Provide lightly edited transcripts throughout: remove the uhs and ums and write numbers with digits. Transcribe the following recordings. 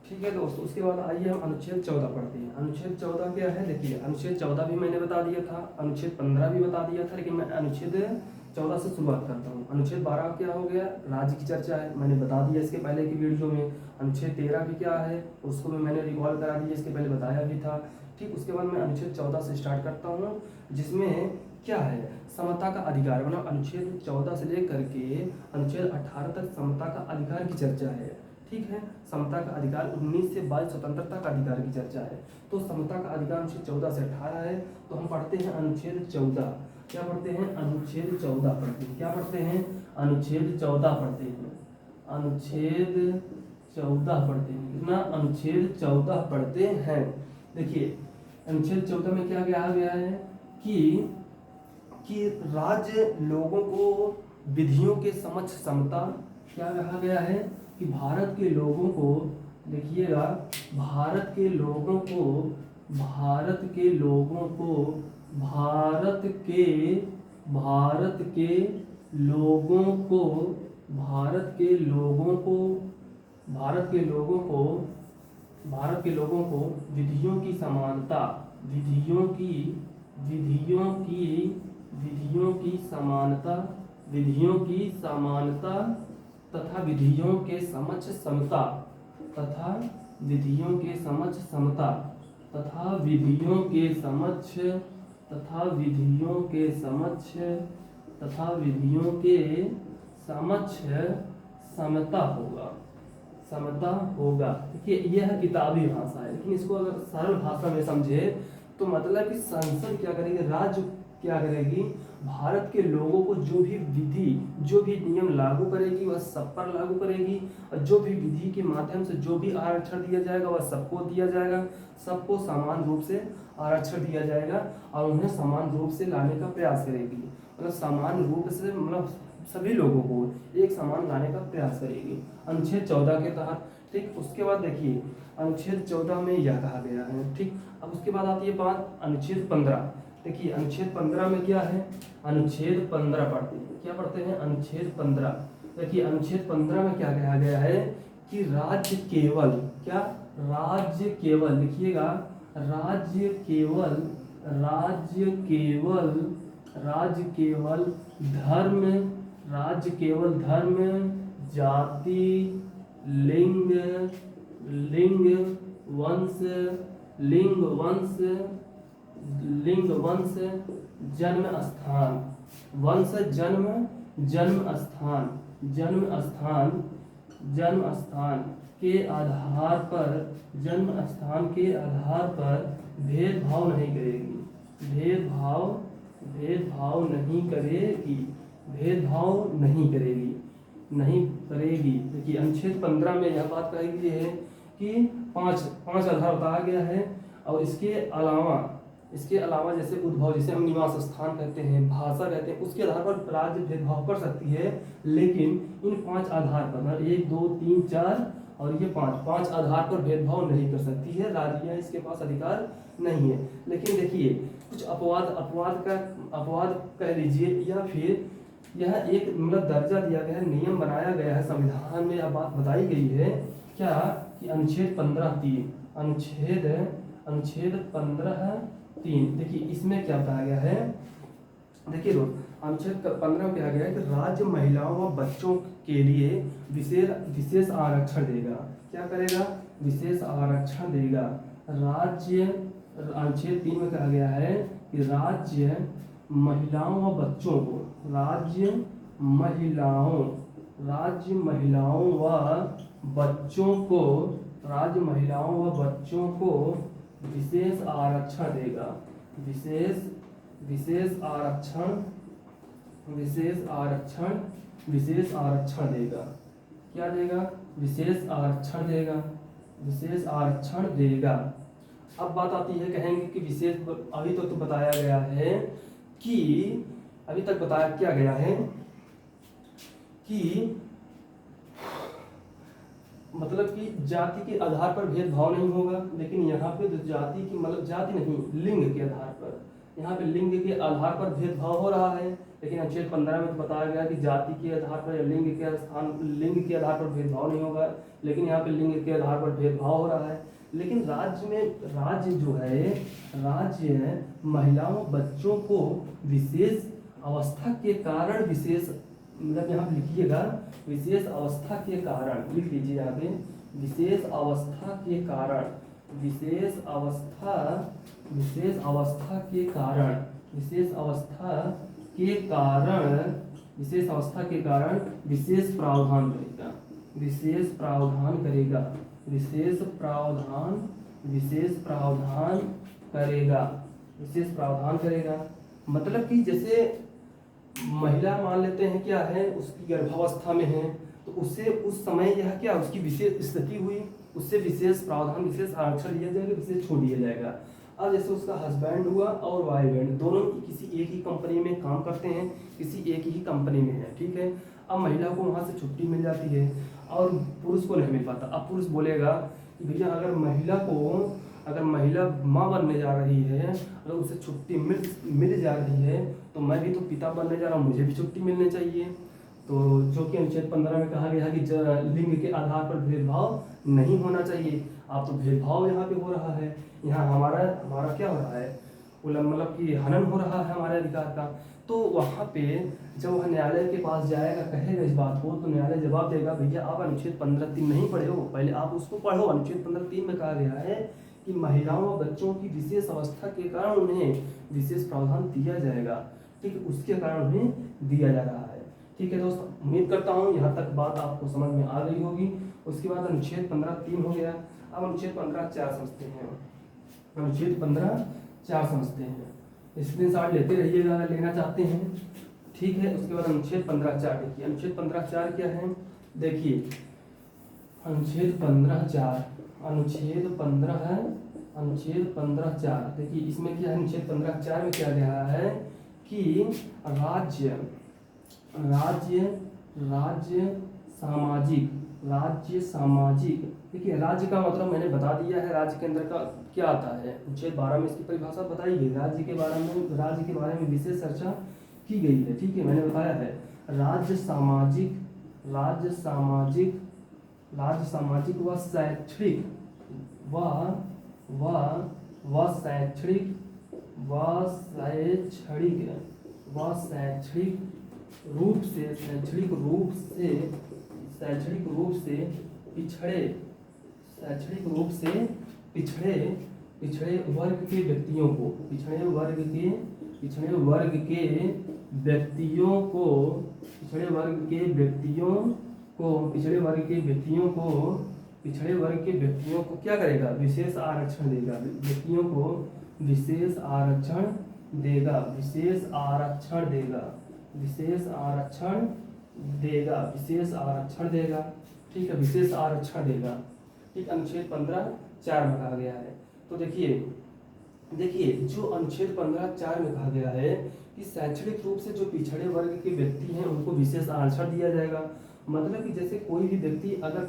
ठीक है दोस्तों, उसके बाद आइए हम अनुच्छेद 14 पढ़ते हैं। अनुच्छेद 14 क्या है, देखिए अनुच्छेद 14 भी मैंने बता दिया था, अनुच्छेद 15 भी बता दिया था, लेकिन मैं अनुच्छेद 14 से शुरुआत करता हूँ। अनुच्छेद 12 क्या हो गया, राज्य की चर्चा है, मैंने बता दिया इसके पहले की वीडियो में। अनुच्छेद 13 भी क्या है, उसको भी मैंने रिकॉल करा दिया, इसके पहले बताया भी था। ठीक, उसके बाद मैं अनुच्छेद 14 से स्टार्ट करता हूँ, जिसमें क्या है, समता का अधिकार। मतलब अनुच्छेद 14 से लेकर के अनुच्छेद 18 तक समता का अधिकार की चर्चा है। ठीक है, समता का अधिकार 19 से 22 स्वतंत्रता का अधिकार की चर्चा है। तो समता का अधिकार अनुच्छेद 14 से 18 है। तो हम पढ़ते हैं अनुच्छेद 14। क्या पढ़ते हैं, अनुच्छेद 14 पढ़ते हैं। क्या पढ़ते हैं, अनुच्छेद 14 पढ़ते हैं। अनुच्छेद 14 पढ़ते हैं। कितना, अनुच्छेद 14 पढ़ते हैं। देखिए अनुच्छेद 14 में क्या कहा गया है कि राज्य लोगों को विधियों के समक्ष समता, क्या कहा गया है कि भारत के लोगों को, देखिएगा, भारत के लोगों को भारत के लोगों को भारत के भारत के लोगों को भारत के लोगों को भारत के लोगों को भारत के लोगों को विधियों की समानता, विधियों की विधियों की विधियों की समानता विधियों की समानता तथा विधियों के समक्ष समता तथा विधियों के समक्ष समता तथा विधियों के समक्ष तथा विधियों के समक्ष तथा विधियों के समक्ष समता होगा, समता होगा। देखिए यह किताबी भाषा है, लेकिन इसको अगर सरल भाषा में समझे तो मतलब कि संसद क्या करेगी, राज्य क्या करेगी, भारत के लोगों को जो भी विधि, जो भी नियम लागू करेगी वह सब पर लागू करेगी, और जो भी विधि के माध्यम से जो भी आरक्षण दिया जाएगा वह सबको दिया जाएगा। सबको समान रूप से आरक्षण दिया जाएगा और उन्हें समान रूप से लाने का प्रयास करेगी। मतलब समान रूप से, मतलब सभी लोगों को एक समान लाने का प्रयास करेगी अनुच्छेद 14 के तहत। ठीक, उसके बाद देखिए अनुच्छेद 14 में यह कहा गया है। ठीक, अब उसके बाद आती है बात अनुच्छेद 15। देखिए अनुच्छेद 15 में क्या है, अनुच्छेद 15 पढ़ते हैं। क्या पढ़ते हैं, अनुच्छेद 15। देखिए अनुच्छेद 15 में क्या कहा गया है कि राज्य केवल, क्या, राज्य केवल, लिखिएगा, राज्य केवल राज्य केवल राज्य केवल धर्म राज्य केवल धर्म, जाति, लिंग लिंग वंश लिंग वंश लिंग वंश जन्म स्थान, वंश जन्म जन्म स्थान जन्म स्थान जन्म स्थान के आधार पर जन्म स्थान के आधार पर भेदभाव नहीं करेगी, भेदभाव नहीं करेगी, भेदभाव नहीं करेगी। देखिए अनुच्छेद 15 में यह बात कही गई है कि पांच आधार बताया गया है, और इसके अलावा जैसे उद्भव, जैसे हम निवास स्थान कहते हैं, भाषा कहते हैं, उसके आधार पर राज्य भेदभाव कर सकती है, लेकिन इन 5 आधार पर, मतलब 1 2 3 4 और ये 5 आधार पर भेदभाव नहीं कर सकती है राज्य, इसके पास अधिकार नहीं है। लेकिन देखिए कुछ अपवाद कह लीजिए, या फिर यह एक मतलब दर्जा दिया गया है, नियम बनाया गया है, संविधान में यह बात बताई गई है, क्या कि अनुच्छेद 15(3) अनुच्छेद 15(3), देखिए इसमें क्या बताया गया है। देखिए अनुच्छेद 15 में कहा गया है कि राज्य महिलाओं व बच्चों के लिए विशेष आरक्षण देगा। क्या करेगा, विशेष आरक्षण देगा। राज्य, अनुच्छेद 3 में कहा गया है कि राज्य महिलाओं व बच्चों को, राज्य महिलाओं व बच्चों को विशेष आरक्षण देगा, विशेष आरक्षण देगा। क्या देगा, विशेष आरक्षण देगा। अब बात आती है, कहेंगे कि विशेष, अभी तो बताया गया है कि अभी तक बताया क्या गया है कि मतलब कि जाति के आधार पर भेदभाव नहीं होगा, लेकिन यहाँ पे तो जाति की, मतलब जाति नहीं, लिंग के आधार पर, यहाँ पे लिंग के आधार पर भेदभाव हो रहा है। लेकिन अनुच्छेद 15 में तो बताया गया कि जाति के आधार पर या लिंग के आधार पर भेदभाव नहीं होगा, लेकिन यहाँ पे लिंग के आधार पर भेदभाव हो रहा है। लेकिन राज्य जो है, राज्य महिलाओं बच्चों को विशेष अवस्था के कारण मतलब यहाँ पे लिखिएगा विशेष अवस्था के कारण, लिख लीजिए यहाँ पे विशेष अवस्था के कारण, विशेष अवस्था के कारण, विशेष अवस्था के कारण विशेष प्रावधान करेगा, विशेष प्रावधान करेगा। मतलब कि जैसे महिला मान लेते हैं क्या है, उसकी गर्भावस्था में है, तो उससे उस समय यह क्या उसकी विशेष स्थिति हुई, उससे विशेष प्रावधान, विशेष आरक्षण दिया जाएगा, विशेष छूट दिया जाएगा। अब जैसे उसका हस्बैंड हुआ और वाइफ है, दोनों किसी एक ही कंपनी में काम करते हैं, किसी एक ही कंपनी में है, ठीक है। अब महिला को वहाँ से छुट्टी मिल जाती है और पुरुष को नहीं मिल पाता। अब पुरुष बोलेगा कि भैया अगर महिला माँ बनने जा रही है, अगर उसे छुट्टी मिल जा रही है, तो मैं भी तो पिता बनने जा रहा हूँ, मुझे भी छुट्टी मिलनी चाहिए। तो जो कि अनुच्छेद 15 में कहा गया है कि लिंग के आधार पर भेदभाव नहीं होना चाहिए। आप तो भेदभाव यहाँ पे हो रहा है, यहाँ हमारा क्या हो रहा है, मतलब कि हनन हो रहा है हमारे अधिकार का। तो वहाँ पे जब वह न्यायालय के पास जाएगा, कहेगा इस बात को, तो न्यायालय जवाब देगा भैया आप अनुच्छेद 15(3) नहीं पढ़े हो, पहले आप उसको पढ़ो। अनुच्छेद 15(3) में कहा गया है कि महिलाओं और बच्चों की विशेष अवस्था के कारण उन्हें विशेष प्रावधान दिया जाएगा, ठीक है, उसके कारण उन्हें दिया जा रहा है। ठीक है दोस्तों, उम्मीद करता हूँ यहाँ तक बात आपको समझ में आ गई होगी। उसके बाद अनुच्छेद 15(3) हो गया। अब अनुच्छेद 15(4) समझते हैं। अनुच्छेद 15(4) समझते हैं, स्क्रीनशॉट लेते रहिएगा अगर लेना चाहते हैं, ठीक है। उसके बाद अनुच्छेद 15(4) देखिए, अनुच्छेद 15(4) क्या है, देखिए अनुच्छेद 15(4) देखिए इसमें क्या है, अनुच्छेद 15(4) में क्या कहा है कि राज्य सामाजिक, देखिए राज्य का मतलब मैंने बता दिया है, राज्य के अंदर का क्या आता है, अनुच्छेद 12 में इसकी परिभाषा बताई गई। राज्य के बारे में विशेष चर्चा की गई है, ठीक है, मैंने बताया है। राज्य सामाजिक व शैक्षणिक रूप से पिछड़े वर्ग के व्यक्तियों को क्या करेगा, विशेष आरक्षण देगा, व्यक्तियों को विशेष आरक्षण देगा, ठीक है, विशेष आरक्षण देगा, ठीक। अनुच्छेद 15(4) में कहा गया है। तो देखिए जो अनुच्छेद 15(4) में कहा गया है कि शैक्षणिक रूप से जो पिछड़े वर्ग के व्यक्ति हैं उनको विशेष आरक्षण दिया जाएगा। मतलब कि जैसे कोई भी व्यक्ति अगर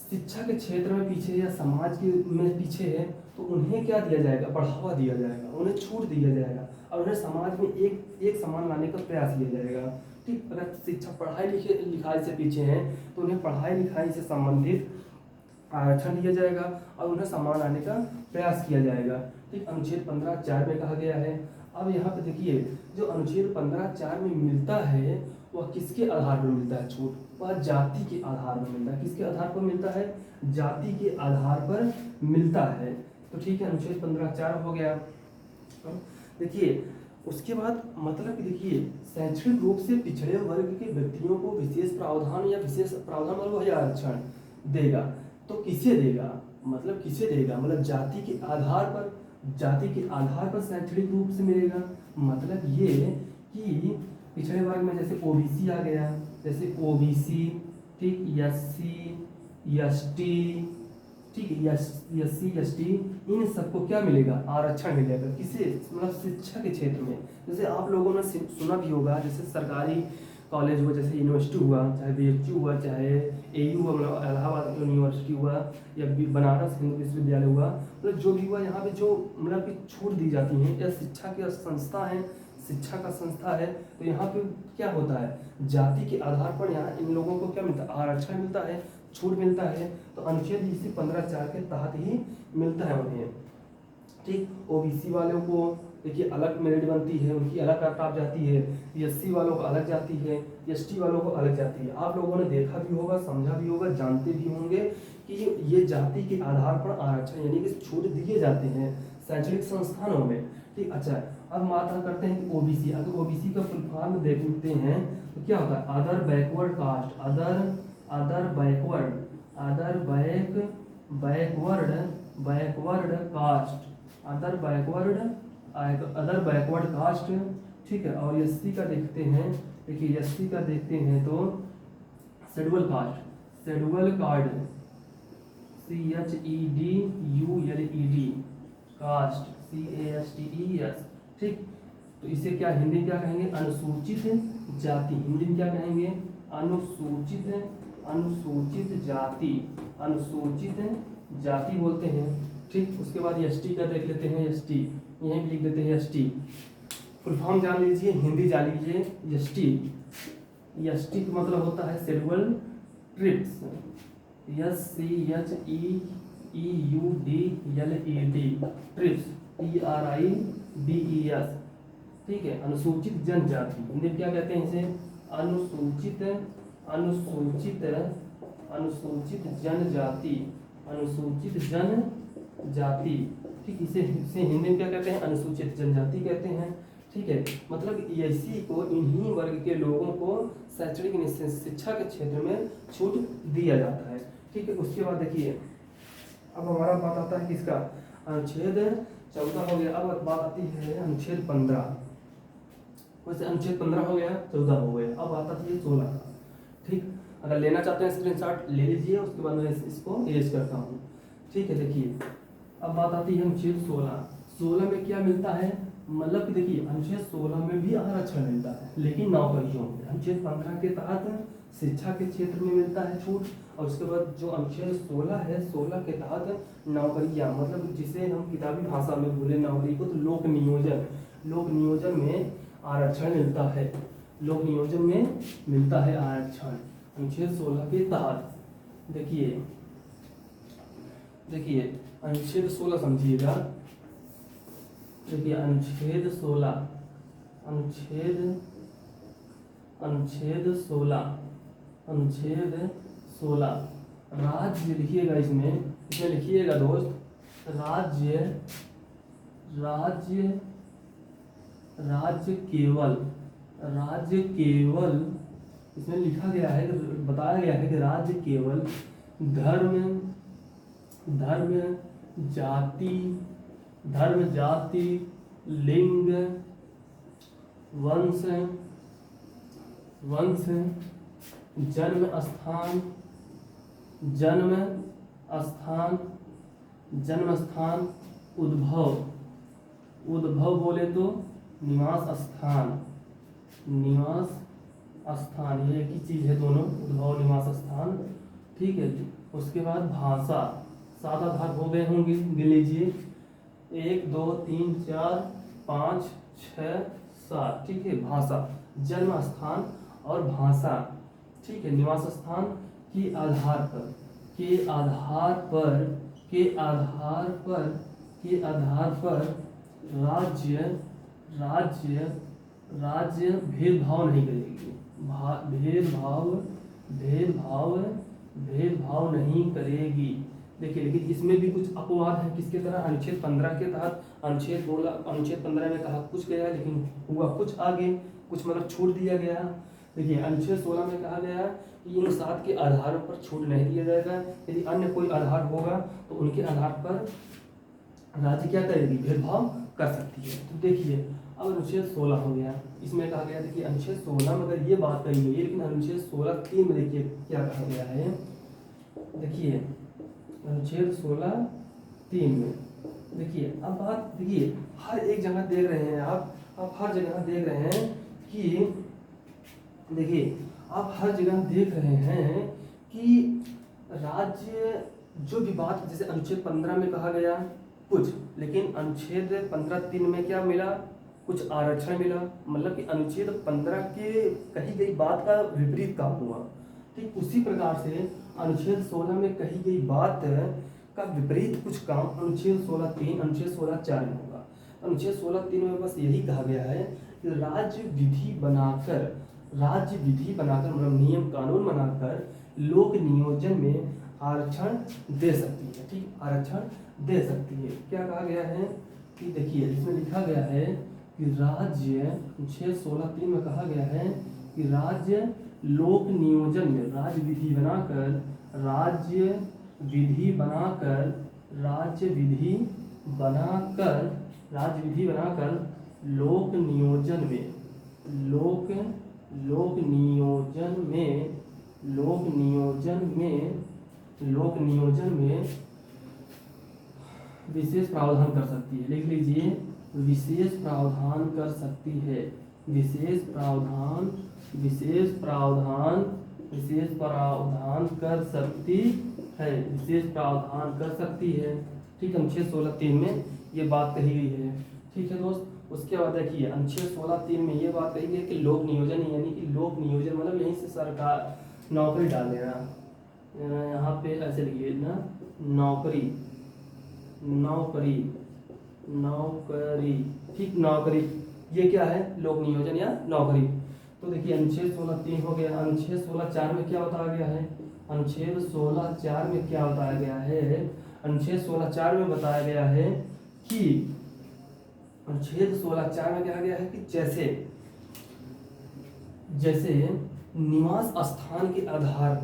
शिक्षा के क्षेत्र में पीछे या समाज में पीछे है, तो उन्हें क्या दिया जाएगा, बढ़ावा दिया जाएगा, उन्हें छूट दिया जाएगा और उन्हें समाज में एक समान लाने का प्रयास किया जाएगा, ठीक। अगर शिक्षा पढ़ाई लिखाई से पीछे हैं तो उन्हें पढ़ाई लिखाई से संबंधित आरक्षण दिया जाएगा और उन्हें समान लाने का प्रयास किया जाएगा, ठीक। अनुच्छेद 15(4) में कहा गया है। अब यहाँ पे देखिए जो अनुच्छेद 15(4) में मिलता है वह किसके आधार पर मिलता है छूट, वह जाति के आधार पर मिलता है। किसके आधार पर मिलता है, जाति के आधार पर मिलता है। तो ठीक है, अनुच्छेद 15(4) हो गया। देखिए उसके बाद मतलब कि देखिए शैक्षणिक रूप से पिछड़े वर्ग के व्यक्तियों को विशेष प्रावधान मतलब आरक्षण देगा। तो किसे देगा, मतलब जाति के आधार पर शैक्षणिक रूप से मिलेगा। मतलब ये कि पिछड़े वर्ग में जैसे ओबीसी आ गया, जैसे ओबीसी, ठीक, एससी एसटी, ठीक है, एससी एसटी, इन सबको क्या मिलेगा, आरक्षण मिलेगा। किसे, मतलब शिक्षा के क्षेत्र में। जैसे आप लोगों ने सुना भी होगा, जैसे सरकारी कॉलेज हुआ, जैसे यूनिवर्सिटी हुआ, चाहे बीएचयू हुआ, चाहे एयू हुआ, मतलब इलाहाबाद यूनिवर्सिटी हुआ, या बनारस हिंदू विश्वविद्यालय हुआ, मतलब जो भी हुआ, यहाँ पे जो मतलब कि छूट दी जाती हैं, या शिक्षा की संस्था हैं, शिक्षा का संस्था है। तो यहाँ पे क्या होता है, जाति के आधार पर यहाँ इन लोगों को क्या मिलता है, आरक्षण मिलता है, छूट मिलता है। तो अनुच्छेद इसी 15(4) के तहत ही मिलता है उन्हें। ठीक, ओबीसी वालों को देखिए अलग मेरिट बनती है, उनकी अलग काट जाती है, एससी वालों को अलग जाती है, एसटी वालों को अलग जाती है। आप लोगों ने देखा भी होगा, समझा भी होगा, जानते भी होंगे कि ये जाति के आधार पर आरक्षण यानी कि छूट दिए जाते हैं शैक्षणिक संस्थानों में। ठीक, अच्छा अब बात करते हैं कि ओबीसी। अगर ओबीसी का फुल फॉर्म देखते हैं तो क्या होता है, other backward caste, backward caste, other backward caste. ठीक है, और एससी का देखते हैं, देखिए एससी का देखते हैं तो schedule caste, CHEDULED caste, CASTES। ठीक, तो इसे क्या हिंदी में क्या कहेंगे, अनुसूचित जाति। हिंदी में क्या कहेंगे, अनुसूचित जाति बोलते हैं। ठीक, उसके बाद एसटी का देख लेते हैं, एसटी यहीं लिख देते हैं एसटी। फुल फॉर्म जान लीजिए, हिंदी जान लीजिए। एसटी का मतलब होता है शेड्यूल ट्रिब्स, SCHEEUDLED ट्रिब्स, TRIBES। ठीक है, अनुसूचित जनजाति। हिंदी में क्या कहते हैं इसे, अनुसूचित जनजाति। ठीक, इसे हिंदी में क्या कहते हैं, अनुसूचित जनजाति कहते हैं। ठीक है, मतलब एससी को, इन्हीं वर्ग के लोगों को शैक्षणिक शिक्षा के क्षेत्र में छूट दिया जाता है। ठीक है, उसके बाद देखिए अब हमारा बात आता है किसका, अनुच्छेद 14 हो गया। अब बात आती है अनुच्छेद 15। वैसे अनुच्छेद 15 हो गया, 14 हो गया, अब बात आती है 16 का। ठीक, अगर लेना चाहते हैं स्क्रीनशॉट ले लीजिए, उसके बाद मैं इसको इरेज करता हूँ। ठीक है, देखिए अब बात आती है अनुच्छेद 16 में क्या मिलता है, मतलब कि देखिए अनुच्छेद 16 में भी आरक्षण मिलता है, लेकिन नौकरियों में। अनुच्छेद 15 के तहत शिक्षा के क्षेत्र में मिलता है छूट, और उसके बाद जो अनुच्छेद 16 है, 16 के तहत नौकरियां, मतलब जिसे हम किताबी भाषा में बोले नौकरी को, तो लोक नियोजन में आरक्षण मिलता है, लोक नियोजन में मिलता है आरक्षण अनुच्छेद 16 के तहत। देखिए अनुच्छेद 16 समझिएगा। देखिए अनुच्छेद 16 राज्य लिखिएगा, इसमें लिखिएगा दोस्त, राज्य केवल इसमें लिखा गया है, बताया गया है कि राज्य केवल धर्म जाति लिंग वंश जन्म स्थान उद्भव बोले तो निवास स्थान, ये एक ही चीज है दोनों, उद्भव निवास स्थान। ठीक है, उसके बाद भाषा, 7 आधार हो गए होंगे, गिन लीजिए, 1 2 3 4 5 6 7। ठीक है, भाषा, जन्म स्थान और भाषा। ठीक है, निवास स्थान के आधार पर राज्य भेदभाव नहीं करेगी, भेदभाव नहीं करेगी। देखिए, लेकिन इसमें भी कुछ अपवाद है, किसके तरह, अनुच्छेद 15 के तहत। अनुच्छेद 15 में कहा कुछ गया, लेकिन हुआ कुछ आगे, कुछ मतलब छूट दिया गया। देखिए अनुच्छेद 16 में कहा गया कि इन 7 के आधारों पर छूट नहीं दिया जाएगा, यदि अन्य कोई आधार होगा तो उनके आधार पर राज्य क्या करेगी, भेदभाव कर सकती है। तो देखिए अब अनुच्छेद 16 हो गया, इसमें कहा गया, देखिए अनुच्छेद 16 में अगर ये बात कही गई है, लेकिन अनुच्छेद 16(3) में देखिए क्या कहा गया है। देखिए अनुच्छेद 16(3) में देखिए, अब बात देखिए, हर एक जगह देख रहे हैं आप हर जगह देख रहे हैं कि देखिए आप हर जगह देख रहे हैं कि राज्य जो भी बात, जैसे अनुच्छेद 15 में कहा गया कुछ, लेकिन अनुच्छेद 15(3) में क्या मिला, कुछ आरक्षण मिला, मतलब कि अनुच्छेद 15 के कही गई बात का विपरीत काम हुआ। ठीक उसी प्रकार से अनुच्छेद 16 में कही गई बात का विपरीत कुछ काम अनुच्छेद 16(3), अनुच्छेद 16(4) में होगा। अनुच्छेद 16(3) में बस यही कहा गया है कि राज्य विधि बनाकर मतलब नियम कानून बनाकर लोक नियोजन में आरक्षण दे सकती है। ठीक, आरक्षण दे सकती है। क्या कहा गया है कि देखिए इसमें लिखा गया है कि राज्य अनुच्छेद 16(3) में कहा गया है कि राज्य लोक नियोजन में राज्य विधि बनाकर लोक नियोजन में विशेष प्रावधान कर सकती है। लिख लीजिए, विशेष प्रावधान कर सकती है। विशेष प्रावधान कर सकती है। ठीक, अनुच्छेद 16(3) में ये बात कही गई है। ठीक है दोस्त, उसके बाद देखिए अनुच्छेद 16(3) में ये बात कही गई है कि लोक नियोजन, यानी कि लोक नियोजन मतलब यहीं से सरकार नौकरी डाल देना। यहाँ पे ऐसे लिखिए ना, नौकरी। ठीक, नौकरी ये क्या है, लोक नियोजन या नौकरी। तो देखिए अनुच्छेद 16(3) हो गया। अनुच्छेद 16(4) में क्या बताया गया है? अनुच्छेद 16(4) में क्या बताया गया है? अनुच्छेद 16(4) में बताया गया है कि अनुच्छेद 16(4) में कहा गया है कि जैसे निवास स्थान के आधार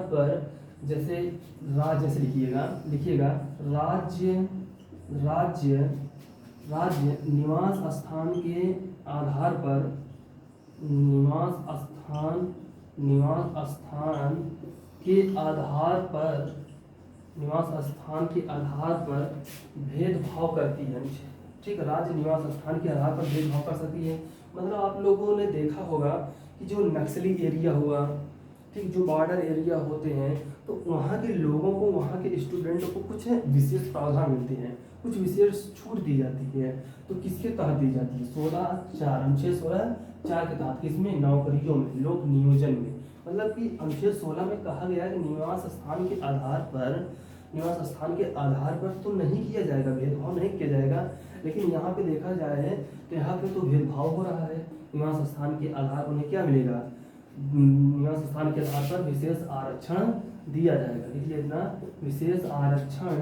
पर जैसे राज्य लिखिएगा राज्य निवास स्थान के आधार पर भेदभाव करती है। ठीक, राज्य निवास स्थान के आधार पर भेदभाव कर सकती है। मतलब आप लोगों ने देखा होगा कि जो नक्सली एरिया हुआ, ठीक, जो बॉर्डर एरिया होते हैं, तो वहाँ के लोगों को, वहाँ के स्टूडेंटों को कुछ विशेष प्रावधान मिलते हैं, कुछ विशेष छूट दी जाती है। तो किसके तहत दी जाती है? 16(4), अनुच्छेद 16(4) के तहत। किसमें? नौकरियों में, लोक नियोजन में। मतलब कि अनुच्छेद 16 में कहा गया है कि निवास स्थान के आधार पर तो नहीं किया जाएगा, भेदभाव नहीं किया जाएगा। लेकिन यहाँ पे देखा जाए तो यहाँ पे तो भेदभाव हो रहा है। निवास स्थान के आधार पर उन्हें क्या मिलेगा? निवास स्थान के आधार पर विशेष आरक्षण दिया जाएगा। लिख लेना, विशेष आरक्षण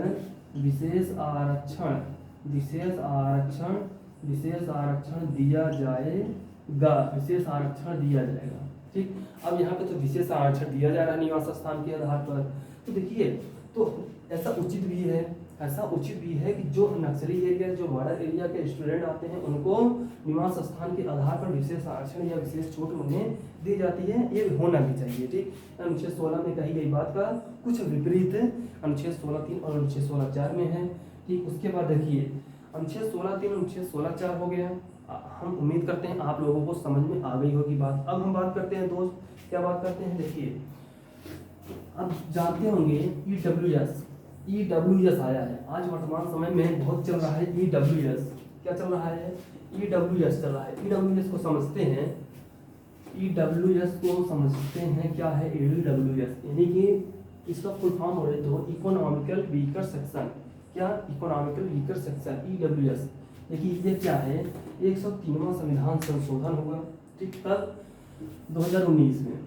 दिया जाएगा। ठीक, अब यहाँ पे तो विशेष आरक्षण दिया जा रहा है निवास स्थान के आधार पर। तो देखिए, तो ऐसा उचित भी है कि जो नक्सली एरिया, जो बॉर्डर एरिया के स्टूडेंट आते हैं, उनको निवास स्थान के आधार पर विशेष आरक्षण या विशेष छूट उन्हें दी जाती है। ये होना भी चाहिए। ठीक, अनुच्छेद 16 में कही गई बात का कुछ विपरीत अनुच्छेद 16(3) और अनुच्छेद 16(4) में है। ठीक, उसके बाद देखिए अनुच्छेद 16(3), अनुच्छेद 16(4) हो गया। हम उम्मीद करते हैं आप लोगों को समझ में आ गई होगी बात। अब हम बात करते हैं दोस्त, क्या बात करते हैं? देखिए, अब जानते होंगे ईडब्ल्यूएस आया है। आज वर्तमान समय में बहुत चल रहा है ईडब्ल्यूएस। क्या चल रहा है? ईडब्ल्यूएस चल रहा है। ईडब्ल्यूएस को समझते हैं। क्या है ईडब्ल्यूएस? यानी कि इसका फुल फॉर्म बोले तो इकोनॉमिकल वीकर सेक्शन। क्या? Economical weaker section, EWS. देखिए ये क्या है? 103वां संविधान संशोधन हुआ। ठीक, तब 2019 में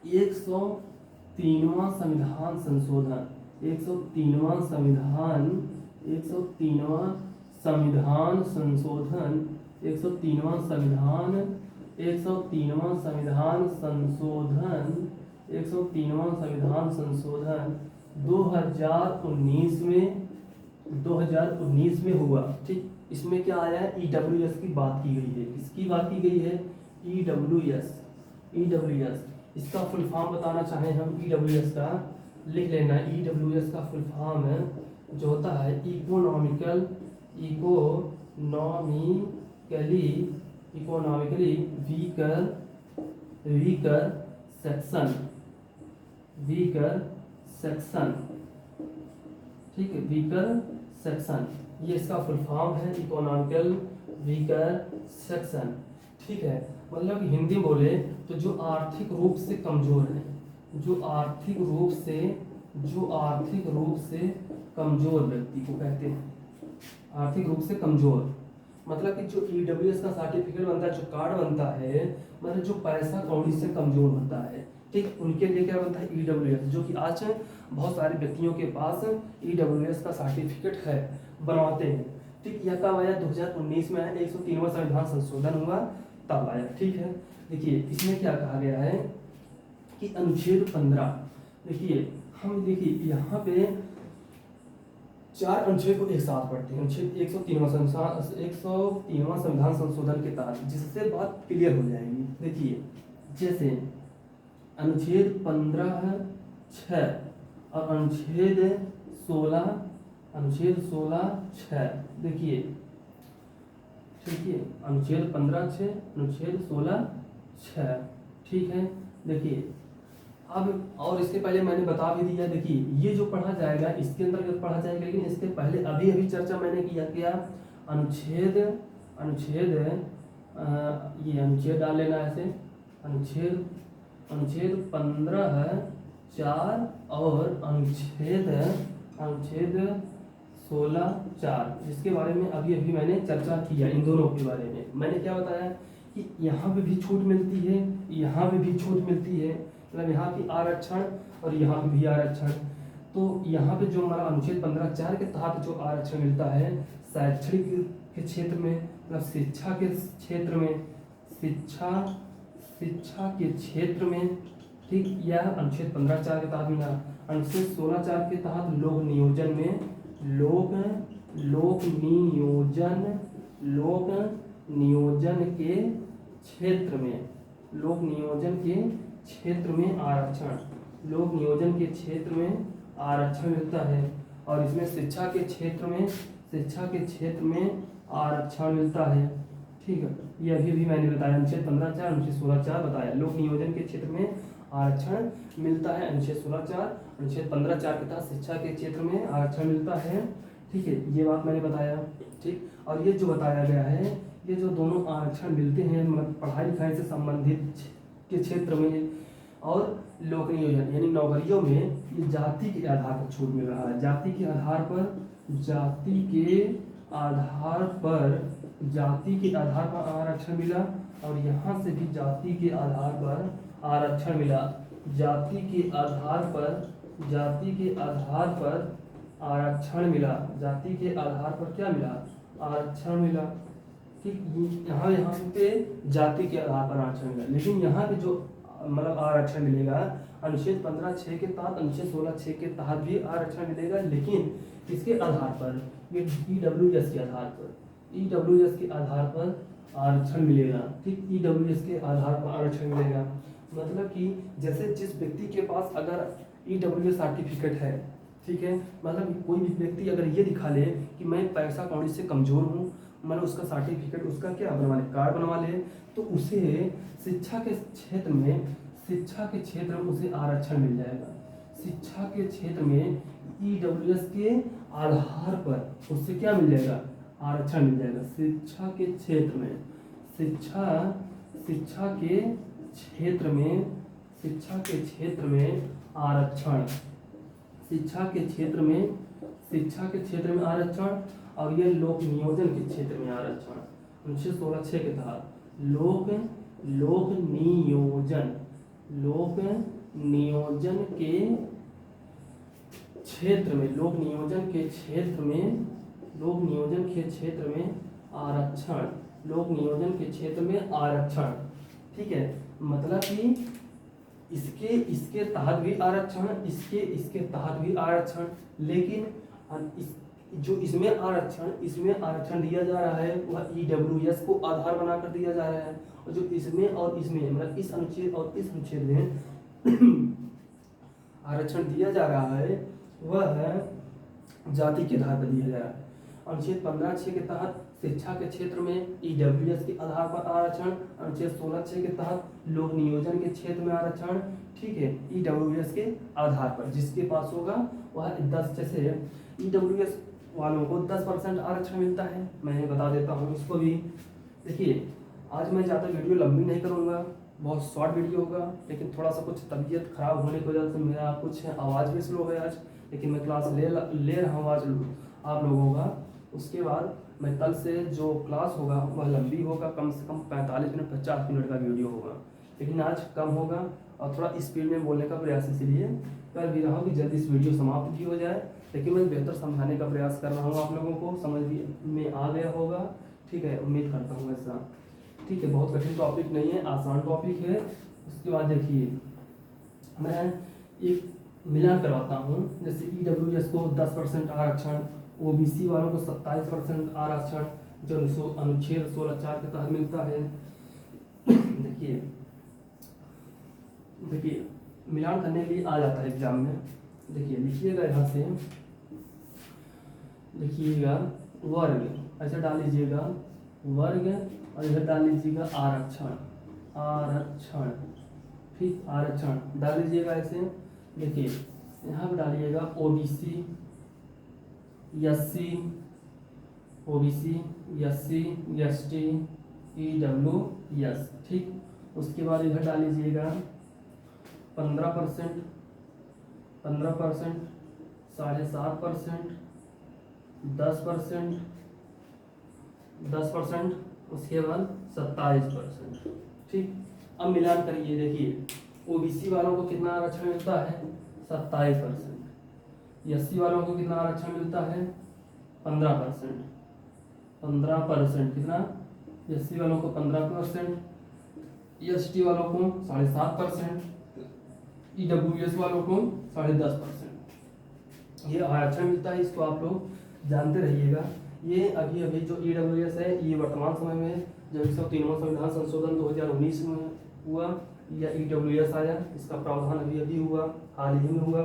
103वां संविधान संशोधन, 103वां संविधान संशोधन 2019 में हुआ। ठीक, इसमें क्या आया है? ईडब्ल्यूएस की बात की गई है। किसकी बात की गई है? ईडब्ल्यूएस। इसका फुल फॉर्म बताना चाहें हम ईडब्ल्यूएस का, लिख लेना। ईडब्ल्यूएस का फुल फॉर्म जो होता है इकोनॉमिकली वीकर सेक्शन। ठीक है, वीकर सेक्शन। ये इसका फुल फॉर्म है इकोनॉमिकल वीकर सेक्शन। ठीक है, मतलब कि हिंदी बोले तो जो आर्थिक रूप से कमजोर है, जो आर्थिक रूप से कमजोर व्यक्ति को कहते हैं, आर्थिक रूप से कमजोर। मतलब कि जो ईडब्ल्यूएस का सर्टिफिकेट बनता है, जो कार्ड बनता है, मतलब जो पैसा कौड़ी से कमजोर होता है, ठीक, उनके लिए क्या बनता है ईडब्ल्यूएस, जो कि आज बहुत सारे व्यक्तियों के पास ईडब्ल्यूएस का सर्टिफिकेट है, बनवाते हैं। ठीक, यह कब आया? 2019 में आया, 103वां संविधान संशोधन हुआ तब आया। ठीक है, देखिए इसमें क्या कहा गया है कि अनुच्छेद 15, देखिए हम देखिए यहाँ पे 4 अनुच्छेद को एक साथ पढ़ते हैं। अनुच्छेद 103वां संविधान संशोधन के तहत, जिससे बात क्लियर हो जाएगी। देखिए जैसे अनुच्छेद 15(6) और अनुच्छेद 16(6), देखिए ठीक है, अनुच्छेद 15(6), अनुच्छेद 16(6), ठीक है। देखिए अब और इसके पहले मैंने बता भी दिया, देखिए ये जो पढ़ा जाएगा इसके अंतर्गत पढ़ा जाएगा, लेकिन इसके पहले अभी चर्चा मैंने किया क्या, अनुच्छेद ये अनुच्छेद डाल लेना ऐसे, अनुच्छेद 15(4) और अनुच्छेद 16(4), जिसके बारे में अभी मैंने चर्चा किया। इन दोनों के बारे में मैंने क्या बताया कि यहाँ पे भी छूट मिलती है, यहाँ पे भी छूट मिलती है, मतलब यहाँ की आरक्षण और यहाँ पे भी आरक्षण। तो यहाँ पे जो हमारा अनुच्छेद 15(4) के तहत जो आरक्षण मिलता है शैक्षणिक के क्षेत्र में, मतलब शिक्षा के क्षेत्र में, शिक्षा के क्षेत्र में, ठीक, यह अनुच्छेद 15(4) के तहत मिला। अनुच्छेद 16(4) के तहत लोक नियोजन में, लोक नियोजन के क्षेत्र में, लोक नियोजन के क्षेत्र में आरक्षण, लोक नियोजन के क्षेत्र में आरक्षण मिलता है। और इसमें शिक्षा के क्षेत्र में आरक्षण मिलता है। ठीक है, ये अभी मैंने बताया, अनुच्छेद 15(4), अनुच्छेद 16(4) बताया, लोक नियोजन के क्षेत्र में आरक्षण मिलता है। अनुच्छेद 16(4), अनुच्छेद 15(4) के तहत शिक्षा के क्षेत्र में आरक्षण मिलता है। ठीक है, ये बात मैंने बताया। ठीक, और ये जो बताया गया है, ये जो दोनों आरक्षण मिलते हैं मतलब पढ़ाई लिखाई से संबंधित के क्षेत्र में और लोक नियोजन यानी नौकरियों में, ये जाति के आधार पर छूट मिल रहा है। जाति के आधार पर आरक्षण मिला, और यहाँ से भी जाति के आधार पर आरक्षण मिला। जाति के आधार पर आरक्षण मिला, जाति के आधार पर क्या मिला? आरक्षण मिला। ठीक, यहाँ पे जाति के आधार पर आरक्षण मिला, लेकिन यहाँ पे जो मतलब आरक्षण मिलेगा अनुच्छेद 15(6) के तहत, अनुच्छेद 16(6) के तहत भी आरक्षण मिलेगा, लेकिन किसके आधार पर? ये ईडब्ल्यूएस के आधार पर आरक्षण मिलेगा। ठीक, ईडब्ल्यूएस के आधार पर आरक्षण मिलेगा, मतलब कि जैसे जिस व्यक्ति के पास अगर ईडब्ल्यूएस सर्टिफिकेट है, ठीक है, मतलब कोई भी व्यक्ति अगर ये दिखा ले कि मैं पैसा कौड़ी से कमजोर हूँ, मतलब उसका सर्टिफिकेट, उसका क्या बनवा ले, कार्ड बनवा ले, तो उसे शिक्षा के क्षेत्र में उसे आरक्षण मिल जाएगा। शिक्षा के क्षेत्र में ईडब्ल्यूएस के आधार पर उससे क्या मिल जाएगा? आरक्षण मिल जाएगा। शिक्षा के क्षेत्र में आरक्षण, शिक्षा के क्षेत्र में आरक्षण, और ये लोक नियोजन के क्षेत्र में आरक्षण। अनुच्छेद 16(6) के तहत लोक नियोजन के क्षेत्र में आरक्षण, ठीक है, मतलब कि इसके तहत भी आरक्षण, इसके तहत भी आरक्षण, लेकिन जो इसमें आरक्षण दिया जा रहा है वह ईडब्ल्यूएस को आधार बनाकर दिया जा रहा है, और जो इसमें मतलब इस अनुच्छेद और इस अनुच्छेद में आरक्षण दिया जा रहा है वह जाति के आधार पर दिया जा रहा है। अनुच्छेद 15(6) के तहत शिक्षा के क्षेत्र में ईडब्ल्यूएस के आधार पर आरक्षण, अनुच्छेद 16(6) के तहत लोक नियोजन के क्षेत्र में आरक्षण, ठीक है, ईडब्ल्यूएस के आधार पर जिसके पास होगा वह 10, जैसे ईडब्ल्यूएस वालों को 10% आरक्षण मिलता है। मैं बता देता हूँ इसको भी। देखिए, आज मैं ज़्यादा वीडियो लंबी नहीं करूँगा, बहुत शॉर्ट वीडियो होगा, लेकिन थोड़ा सा कुछ तबीयत खराब होने की वजह से मेरा कुछ आवाज़ भी स्लो है आज, लेकिन मैं क्लास ले रहा हूँ आज आप लोगों का। उसके बाद मैं कल से जो क्लास होगा वह लंबी होगा, कम से कम 45 मिनट 50 मिनट का वीडियो होगा, लेकिन आज कम होगा और थोड़ा स्पीड में बोलने का प्रयास इसलिए कर भी रहा हूँ कि जल्दी इस वीडियो समाप्त भी हो जाए, लेकिन मैं बेहतर समझाने का प्रयास कर रहा हूँ, आप लोगों को समझ में आ गया होगा। ठीक है, उम्मीद करता हूँ ऐसा। ठीक है, बहुत कठिन टॉपिक नहीं है, आसान टॉपिक है। उसके बाद देखिए, मैं एक मिलान करवाता हूँ। जैसे EWS को 10% आरक्षण, OBC वालों को 27% आरक्षण जो अनुच्छेद 16(4) के तहत मिलता है। देखिए मिलान करने के लिए आ जाता है एग्जाम में। देखिए लिखिएगा, यहाँ से लिखिएगा वर्ग, ऐसे डाल लीजिएगा वर्ग और इधर डाल लीजिएगा आरक्षण। आरक्षण, ठीक, आरक्षण डाल लीजिएगा ऐसे। देखिए यहाँ पे डालिएगा OBC, SC, SC, ST, EWS। ठीक, उसके बाद इधर डाल लीजिएगा 15%, 7.5%, 10%, 10%, उसके बाद 27%। ठीक, अब मिलान करिए। देखिए OBC वालों को कितना आरक्षण मिलता है? 27%। SC वालों को कितना आरक्षण मिलता है? 15%। 15% कितना? SC वालों को 15%, ST वालों को 7.5%, EWS वालों को 10.5%। ये आरक्षण मिलता है, इसको आप लोग जानते रहिएगा। ये अभी जो EWS है ये वर्तमान समय में जब 103वां संविधान संशोधन 2019 में हुआ या EWS आया, इसका प्रावधान अभी हुआ, हाल ही में हुआ।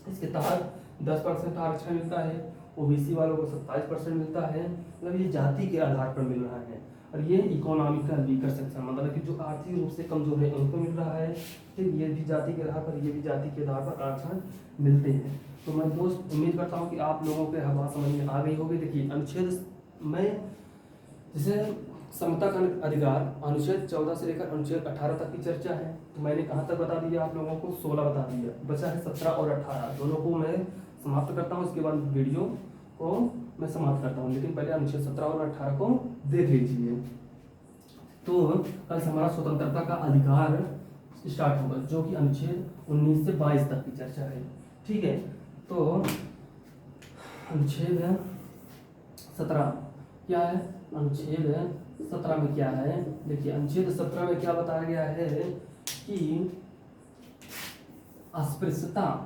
इसके तहत 10% आरक्षण मिलता है, OBC वालों को 27% मिलता है। मतलब ये जाति के आधार पर मिल रहा है। और ये इकोनॉमिकल वीकर सेक्शन, मतलब कि जो आर्थिक रूप से कमजोर है उनको मिल रहा है। ठीक, ये भी जाति के आधार पर, ये भी जाति के आधार पर आरक्षण मिलते हैं। तो मैं दोस्त उम्मीद करता हूँ कि आप लोगों के हर बात समझ में आ गई होगी। देखिए अनुच्छेद में जैसे समता का अधिकार, अनुच्छेद 14 से लेकर अनुच्छेद 18 तक की चर्चा है। तो मैंने कहाँ तक बता दिया आप लोगों को? 16 बता दिया, बचा है 17 और 18। दोनों को मैं समाप्त करता हूँ, इसके बाद वीडियो को मैं समाप्त करता हूँ, लेकिन पहले अनुच्छेद 17 और 18 को देख लीजिए। तो कल से हमारा स्वतंत्रता का अधिकार स्टार्ट होगा, जो कि अनुच्छेद 19 से 22 तक की चर्चा है। ठीक है, तो अनुच्छेद 17 क्या है? अनुच्छेद 17 में क्या है? देखिए अनुच्छेद 17 में क्या बताया गया है कि अस्पृश्यता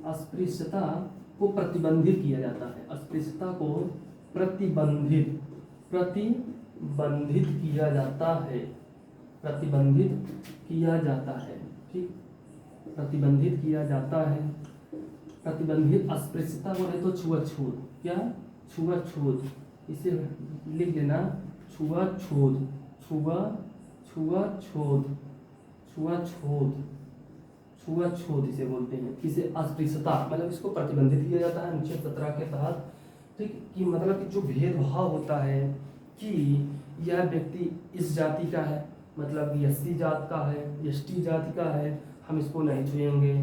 अस्पृश्यता को प्रतिबंधित किया जाता है। अस्पृश्यता को प्रतिबंधित किया जाता है। प्रतिबंधित किया जाता है। ठीक, प्रतिबंधित किया जाता है। प्रतिबंधित अस्पृश्यता बोले तो छुआछूत। क्या? छुआछूत, इसे लिख लेना, छुआछूत, छुआछूत इसे बोलते हैं। इसे अस्पृश्यता मतलब इसको प्रतिबंधित किया जाता है अनुच्छेद 17 के तहत। ठीक, कि मतलब कि जो भेदभाव होता है कि यह व्यक्ति इस जाति का है, मतलब SC जात का है, ST जाति का है, हम इसको नहीं छुएंगे।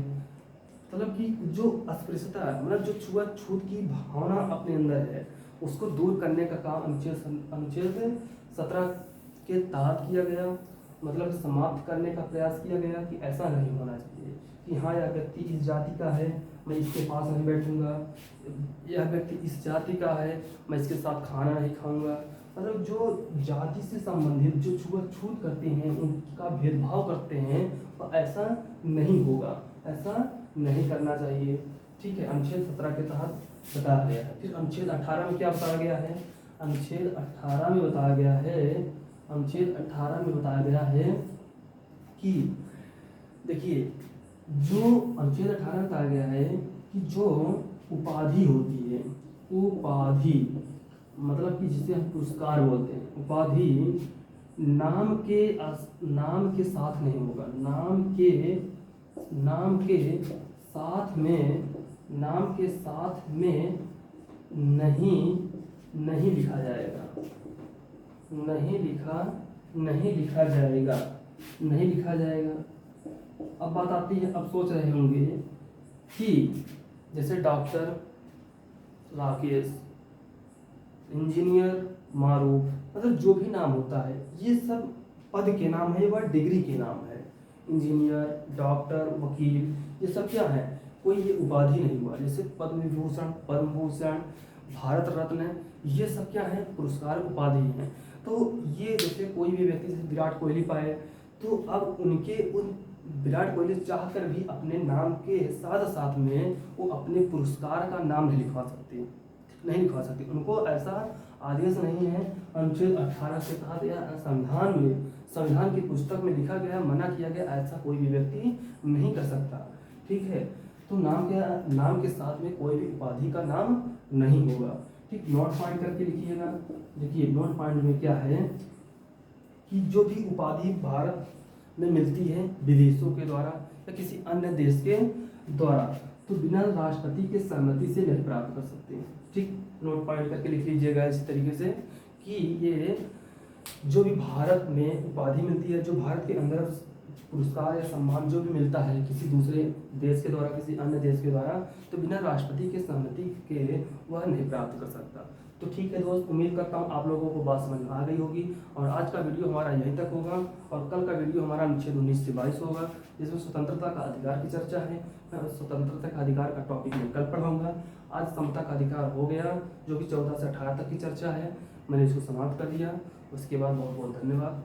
मतलब कि जो अस्पृश्यता है, मतलब जो छुआछूत की भावना अपने अंदर है, उसको दूर करने का काम अनुच्छेद 17 के तहत किया गया। मतलब समाप्त करने का प्रयास किया गया कि ऐसा नहीं होना चाहिए कि हाँ यह व्यक्ति इस जाति का है, मैं इसके पास नहीं बैठूंगा, यह व्यक्ति इस जाति का है, मैं इसके साथ खाना नहीं खाऊंगा। मतलब जो जाति से संबंधित जो छूआछूत करते हैं, उनका भेदभाव करते हैं, तो ऐसा नहीं होगा, ऐसा नहीं करना चाहिए। ठीक है, अनुच्छेद 17 के तहत बताया गया है। फिर अनुच्छेद 18 में क्या बताया गया है? अनुच्छेद 18 में बताया गया है, अनुच्छेद 18 में बताया गया है कि देखिए जो अनुच्छेद 18 में बताया गया है कि जो उपाधि होती है, उपाधि मतलब कि जिसे हम पुरस्कार बोलते हैं, उपाधि नाम के साथ नहीं होगा, नाम के साथ में नहीं लिखा जाएगा, नहीं लिखा जाएगा। अब बात आती है, अब सोच रहे होंगे कि जैसे डॉक्टर राकेश, इंजीनियर मारूफ, मतलब जो भी नाम होता है ये सब पद के नाम है, वह डिग्री के नाम है। इंजीनियर, डॉक्टर, वकील, ये सब क्या है, कोई ये उपाधि नहीं हुआ। जैसे पद्म विभूषण, पद्म भूषण, भारत रत्न, ये सब क्या है, पुरस्कार उपाधि हैं। तो ये जैसे कोई भी व्यक्ति जैसे विराट कोहली पाए, तो अब उन विराट कोहली चाहकर भी अपने नाम के साथ साथ में वो अपने पुरस्कार का नाम नहीं लिखवा सकते। उनको ऐसा आदेश नहीं है, अनुच्छेद 18 के तहत या संविधान की पुस्तक में लिखा गया, मना किया गया, ऐसा कोई भी व्यक्ति नहीं कर सकता। ठीक है, तो नाम के साथ में कोई भी उपाधि का नाम नहीं होगा। ठीक, नोट पॉइंट करके लिखिएगा। देखिए नोट पॉइंट में क्या है कि जो भी उपाधि भारत में मिलती है विदेशों के द्वारा या किसी अन्य देश के द्वारा, तो बिना राष्ट्रपति के सहमति से नहीं प्राप्त कर सकते हैं। ठीक, नोट पॉइंट करके लिख लीजिएगा इसी तरीके से कि ये जो भी भारत में उपाधि मिलती है, जो भारत के अंदर पुरस्कार या सम्मान जो भी मिलता है किसी दूसरे देश के द्वारा, किसी अन्य देश के द्वारा, तो बिना राष्ट्रपति के सहमति के वह नहीं प्राप्त कर सकता। तो ठीक है दोस्त, उम्मीद करता हूँ आप लोगों को बात समझ में आ गई होगी और आज का वीडियो हमारा यहीं तक होगा और कल का वीडियो हमारा अनुच्छेद 19 से 22 होगा, जिसमें स्वतंत्रता का अधिकार की चर्चा है। मैं स्वतंत्रता का अधिकार का टॉपिक में कल पढ़ाऊंगा। आज समता का अधिकार हो गया, जो कि 14 से 18 तक की चर्चा है, मैंने इसको समाप्त कर दिया। उसके बाद बहुत बहुत धन्यवाद।